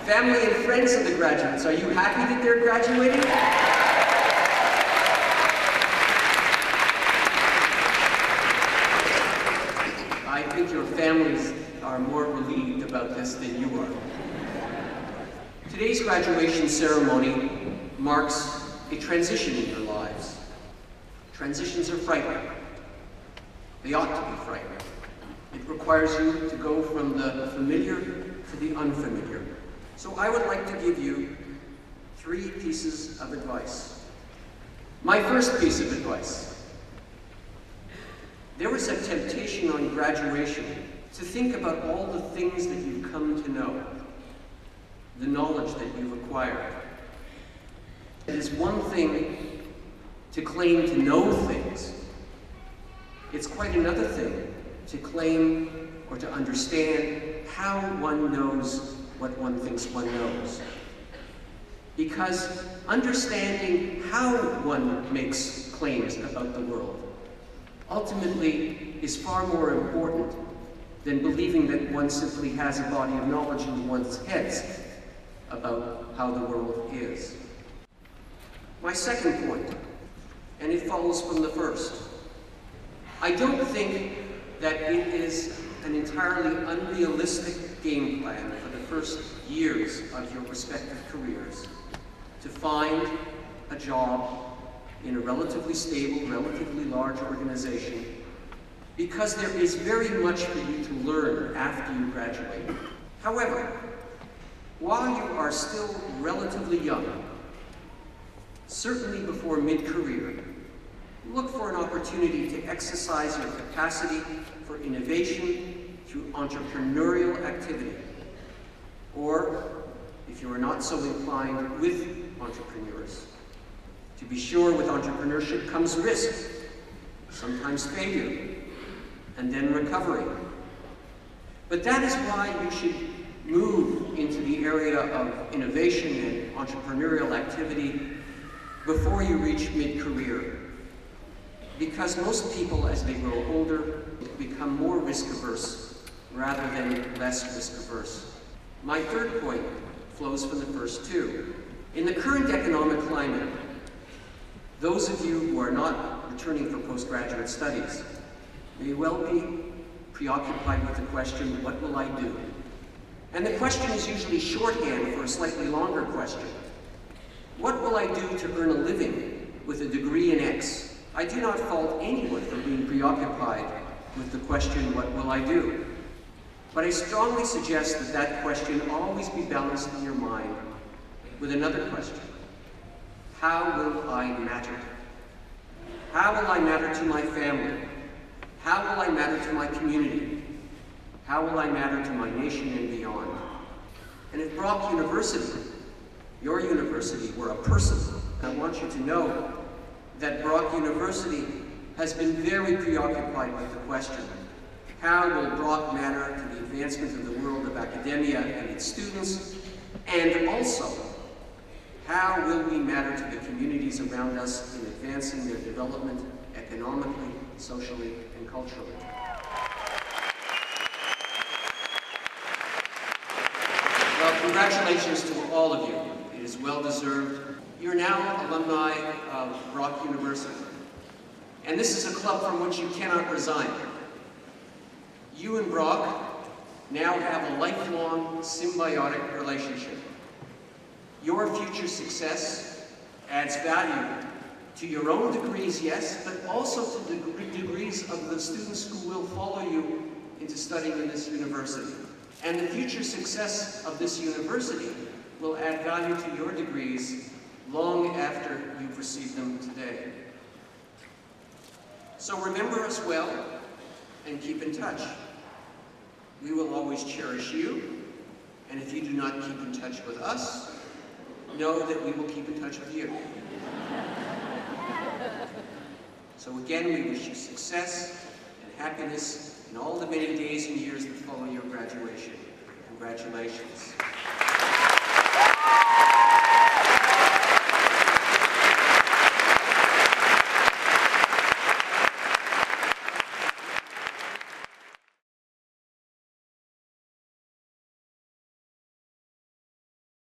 Family and friends of the graduates, are you happy that they're graduating? I think your families are more relieved about this than you are. Today's graduation ceremony marks a transition in your lives. Transitions are frightening. They ought to be frightening. It requires you to go from the familiar to the unfamiliar. So I would like to give you 3 pieces of advice. My first piece of advice. There is a temptation on graduation to think about all the things that you've come to know, the knowledge that you've acquired. It is one thing to claim to know things. It's quite another thing to claim or to understand how one knows what one thinks one knows. Because understanding how one makes claims about the world ultimately is far more important than believing that one simply has a body of knowledge in one's head about how the world is. My second point, and it follows from the first, I don't think that it is an entirely unrealistic game plan for the first years of your respective careers to find a job in a relatively stable, relatively large organization, because there is very much for you to learn after you graduate. However, while you are still relatively young, certainly before mid-career, look for an opportunity to exercise your capacity for innovation through entrepreneurial activity. Or, if you are not so inclined, with entrepreneurs. To be sure, with entrepreneurship comes risk, sometimes failure, and then recovery. But that is why you should move into the area of innovation and entrepreneurial activity before you reach mid-career. Because most people, as they grow older, become more risk-averse rather than less risk-averse. My third point flows from the first two. In the current economic climate, those of you who are not returning for postgraduate studies may well be preoccupied with the question, what will I do? And the question is usually shorthand for a slightly longer question. What will I do to earn a living with a degree in X? I do not fault anyone for being preoccupied with the question, what will I do? But I strongly suggest that that question always be balanced in your mind with another question. How will I matter? How will I matter to my family? How will I matter to my community? How will I matter to my nation and beyond? And at Brock University, your university, were a person, I want you to know that Brock University has been very preoccupied with the question, how will Brock matter to the advancement of the world of academia and its students, and also, how will we matter to the communities around us in advancing their development economically, socially, and culturally? Well, congratulations to all of you. It is well deserved. You're now alumni of Brock University. And this is a club from which you cannot resign. You and Brock now have a lifelong symbiotic relationship. Your future success adds value to your own degrees, yes, but also to the degrees of the students who will follow you into studying in this university. And the future success of this university will add value to your degrees long after you've received them today. So remember us well and keep in touch. We will always cherish you, and if you do not keep in touch with us, know that we will keep in touch with you. So again, we wish you success and happiness in all the many days and years that follow your graduation. Congratulations.